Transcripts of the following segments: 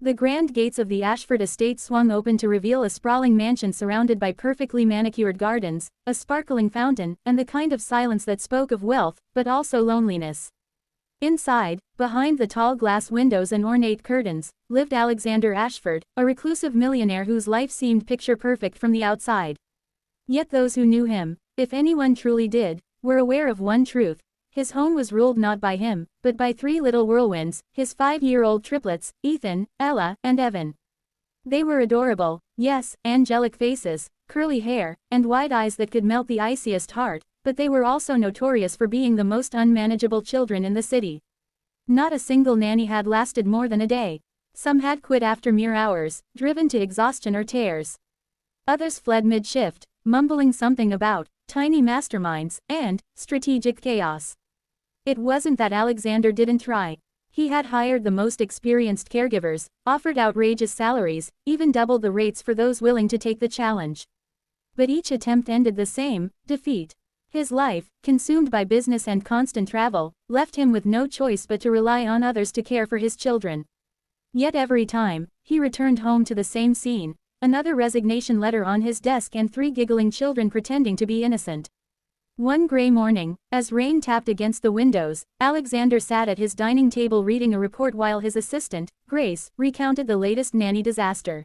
The grand gates of the Ashford estate swung open to reveal a sprawling mansion surrounded by perfectly manicured gardens, a sparkling fountain, and the kind of silence that spoke of wealth, but also loneliness. Inside, behind the tall glass windows and ornate curtains, lived Alexander Ashford, a reclusive millionaire whose life seemed picture-perfect from the outside. Yet those who knew him, if anyone truly did, were aware of one truth: his home was ruled not by him, but by three little whirlwinds, his 5-year-old triplets, Ethan, Ella, and Evan. They were adorable, yes, angelic faces, curly hair, and wide eyes that could melt the iciest heart, but they were also notorious for being the most unmanageable children in the city. Not a single nanny had lasted more than a day. Some had quit after mere hours, driven to exhaustion or tears. Others fled mid-shift, mumbling something about tiny masterminds and strategic chaos. It wasn't that Alexander didn't try. He had hired the most experienced caregivers, offered outrageous salaries, even doubled the rates for those willing to take the challenge. But each attempt ended the same: defeat. His life, consumed by business and constant travel, left him with no choice but to rely on others to care for his children. Yet every time, he returned home to the same scene: another resignation letter on his desk and 3 giggling children pretending to be innocent. One gray morning, as rain tapped against the windows, Alexander sat at his dining table reading a report while his assistant, Grace, recounted the latest nanny disaster.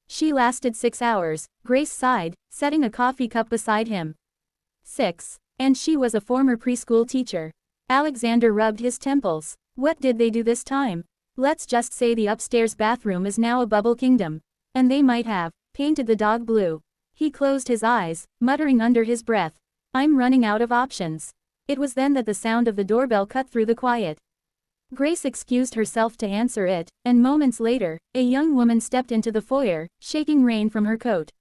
She lasted 6 hours, Grace sighed, setting a coffee cup beside him. 6. And she was a former preschool teacher. Alexander rubbed his temples. What did they do this time? Let's just say the upstairs bathroom is now a bubble kingdom. And they might have painted the dog blue. He closed his eyes, muttering under his breath, "I'm running out of options." It was then that the sound of the doorbell cut through the quiet. Grace excused herself to answer it, and moments later, a young woman stepped into the foyer, shaking rain from her coat.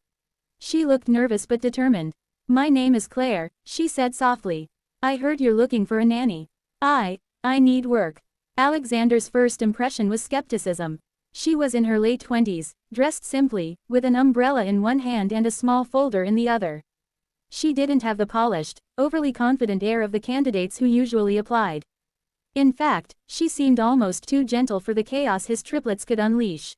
She looked nervous but determined. "My name is Claire," she said softly. "I heard you're looking for a nanny." I need work." Alexander's first impression was skepticism. She was in her late 20s, dressed simply, with an umbrella in one hand and a small folder in the other. She didn't have the polished, overly confident air of the candidates who usually applied. In fact, she seemed almost too gentle for the chaos his triplets could unleash.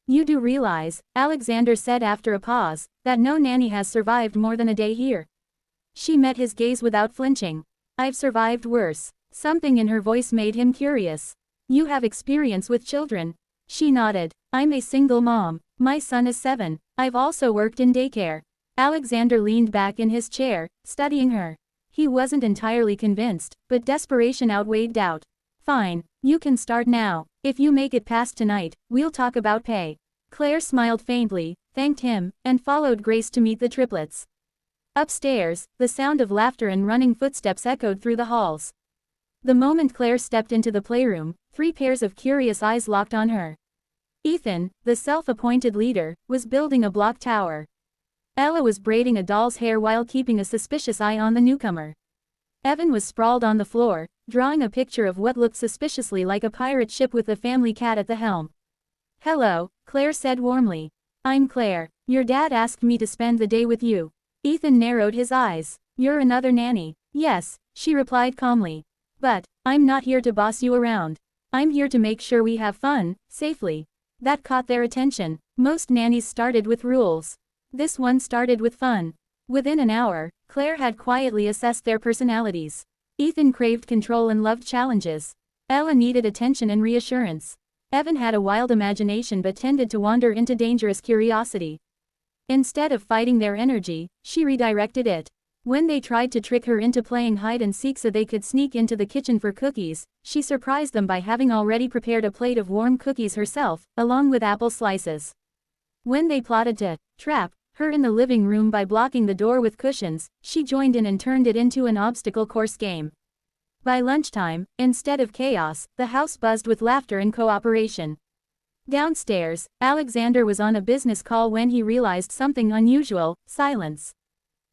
"You do realize," Alexander said after a pause, "that no nanny has survived more than a day here?" She met his gaze without flinching. "I've survived worse." Something in her voice made him curious. "You have experience with children?" She nodded. "I'm a single mom. My son is 7. I've also worked in daycare." Alexander leaned back in his chair, studying her. He wasn't entirely convinced, but desperation outweighed doubt. "Fine, you can start now. If you make it past tonight, we'll talk about pay." Claire smiled faintly, thanked him, and followed Grace to meet the triplets. Upstairs, the sound of laughter and running footsteps echoed through the halls. The moment Claire stepped into the playroom, 3 pairs of curious eyes locked on her. Ethan, the self-appointed leader, was building a block tower. Ella was braiding a doll's hair while keeping a suspicious eye on the newcomer. Evan was sprawled on the floor, drawing a picture of what looked suspiciously like a pirate ship with the family cat at the helm. "Hello," Claire said warmly. "I'm Claire. Your dad asked me to spend the day with you." Ethan narrowed his eyes. "You're another nanny." "Yes," she replied calmly. "But I'm not here to boss you around. I'm here to make sure we have fun, safely." That caught their attention. Most nannies started with rules. This one started with fun. Within an hour, Claire had quietly assessed their personalities. Ethan craved control and loved challenges. Ella needed attention and reassurance. Evan had a wild imagination but tended to wander into dangerous curiosity. Instead of fighting their energy, she redirected it. When they tried to trick her into playing hide and seek so they could sneak into the kitchen for cookies, she surprised them by having already prepared a plate of warm cookies herself, along with apple slices. When they plotted to trap her in the living room by blocking the door with cushions, she joined in and turned it into an obstacle course game. By lunchtime, instead of chaos, the house buzzed with laughter and cooperation. Downstairs, Alexander was on a business call when he realized something unusual: silence.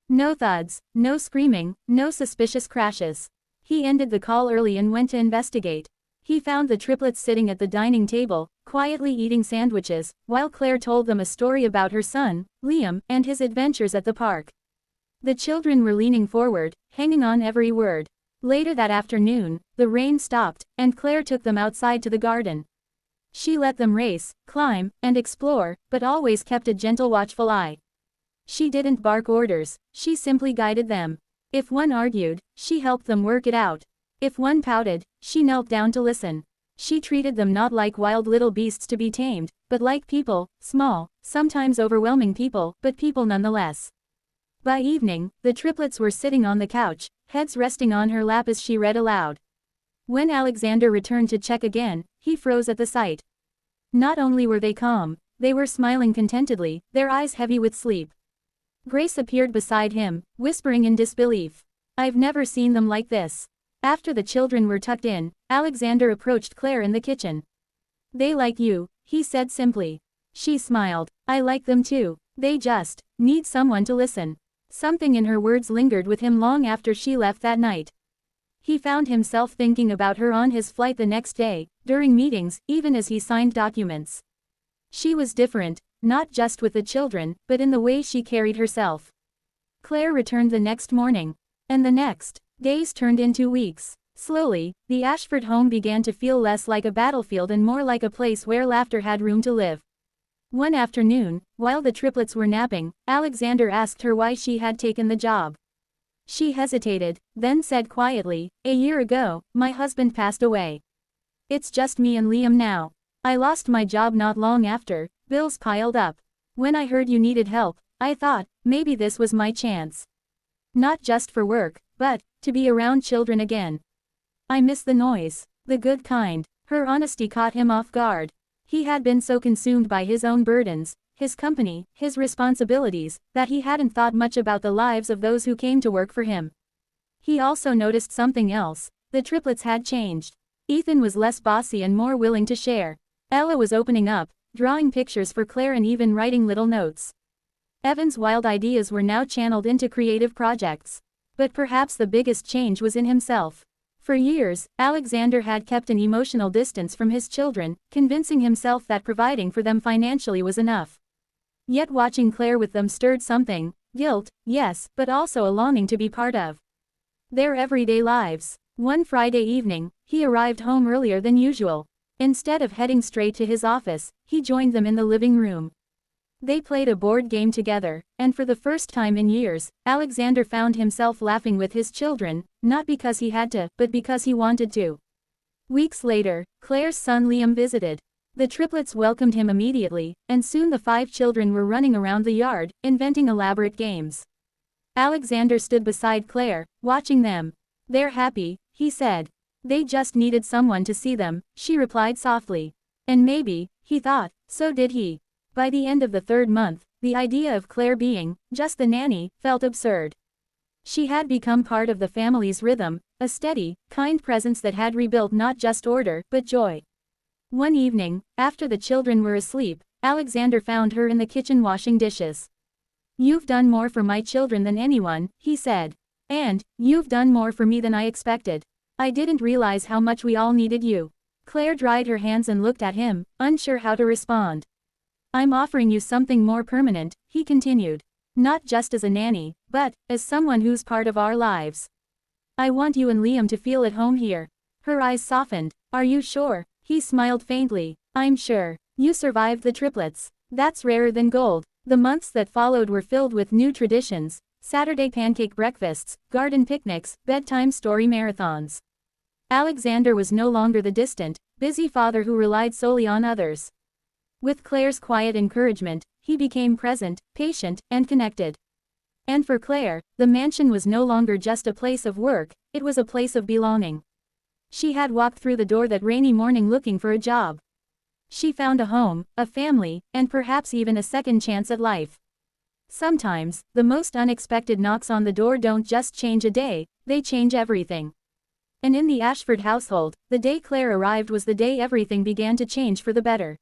No thuds, no screaming, no suspicious crashes. He ended the call early and went to investigate. He found the triplets sitting at the dining table, quietly eating sandwiches, while Claire told them a story about her son, Liam, and his adventures at the park. The children were leaning forward, hanging on every word. Later that afternoon, the rain stopped, and Claire took them outside to the garden. She let them race, climb, and explore, but always kept a gentle watchful eye. She didn't bark orders, she simply guided them. If one argued, she helped them work it out. If one pouted, she knelt down to listen. She treated them not like wild little beasts to be tamed, but like people, small, sometimes overwhelming people, but people nonetheless. By evening, the triplets were sitting on the couch, heads resting on her lap as she read aloud. When Alexander returned to check again, he froze at the sight. Not only were they calm, they were smiling contentedly, their eyes heavy with sleep. Grace appeared beside him, whispering in disbelief. "I've never seen them like this." After the children were tucked in, Alexander approached Claire in the kitchen. "They like you," he said simply. She smiled. "I like them too. They just need someone to listen." Something in her words lingered with him long after she left that night. He found himself thinking about her on his flight the next day, during meetings, even as he signed documents. She was different, not just with the children, but in the way she carried herself. Claire returned the next morning. And the next. Days turned into weeks. Slowly, the Ashford home began to feel less like a battlefield and more like a place where laughter had room to live. One afternoon, while the triplets were napping, Alexander asked her why she had taken the job. She hesitated, then said quietly, "A year ago, my husband passed away. It's just me and Liam now. I lost my job not long after, bills piled up. When I heard you needed help, I thought, maybe this was my chance. Not just for work, but to be around children again. I miss the noise, the good kind." Her honesty caught him off guard. He had been so consumed by his own burdens, his company, his responsibilities, that he hadn't thought much about the lives of those who came to work for him. He also noticed something else. The triplets had changed. Ethan was less bossy and more willing to share. Ella was opening up, drawing pictures for Claire and even writing little notes. Evan's wild ideas were now channeled into creative projects. But perhaps the biggest change was in himself. For years, Alexander had kept an emotional distance from his children, convincing himself that providing for them financially was enough. Yet watching Claire with them stirred something, guilt, yes, but also a longing to be part of their everyday lives. One Friday evening, he arrived home earlier than usual. Instead of heading straight to his office, he joined them in the living room. They played a board game together, and for the first time in years, Alexander found himself laughing with his children, not because he had to, but because he wanted to. Weeks later, Claire's son Liam visited. The triplets welcomed him immediately, and soon the 5 children were running around the yard, inventing elaborate games. Alexander stood beside Claire, watching them. "They're happy," he said. "They just needed someone to see them," she replied softly. And maybe, he thought, so did he. By the end of the 3rd month, the idea of Claire being just the nanny felt absurd. She had become part of the family's rhythm, a steady, kind presence that had rebuilt not just order, but joy. One evening, after the children were asleep, Alexander found her in the kitchen washing dishes. "You've done more for my children than anyone," he said. "And you've done more for me than I expected. I didn't realize how much we all needed you." Claire dried her hands and looked at him, unsure how to respond. "I'm offering you something more permanent," he continued. "Not just as a nanny, but as someone who's part of our lives. I want you and Liam to feel at home here." Her eyes softened. "Are you sure?" He smiled faintly. "I'm sure. You survived the triplets. That's rarer than gold." The months that followed were filled with new traditions: Saturday pancake breakfasts, garden picnics, bedtime story marathons. Alexander was no longer the distant, busy father who relied solely on others. With Claire's quiet encouragement, he became present, patient, and connected. And for Claire, the mansion was no longer just a place of work, it was a place of belonging. She had walked through the door that rainy morning looking for a job. She found a home, a family, and perhaps even a second chance at life. Sometimes, the most unexpected knocks on the door don't just change a day, they change everything. And in the Ashford household, the day Claire arrived was the day everything began to change for the better.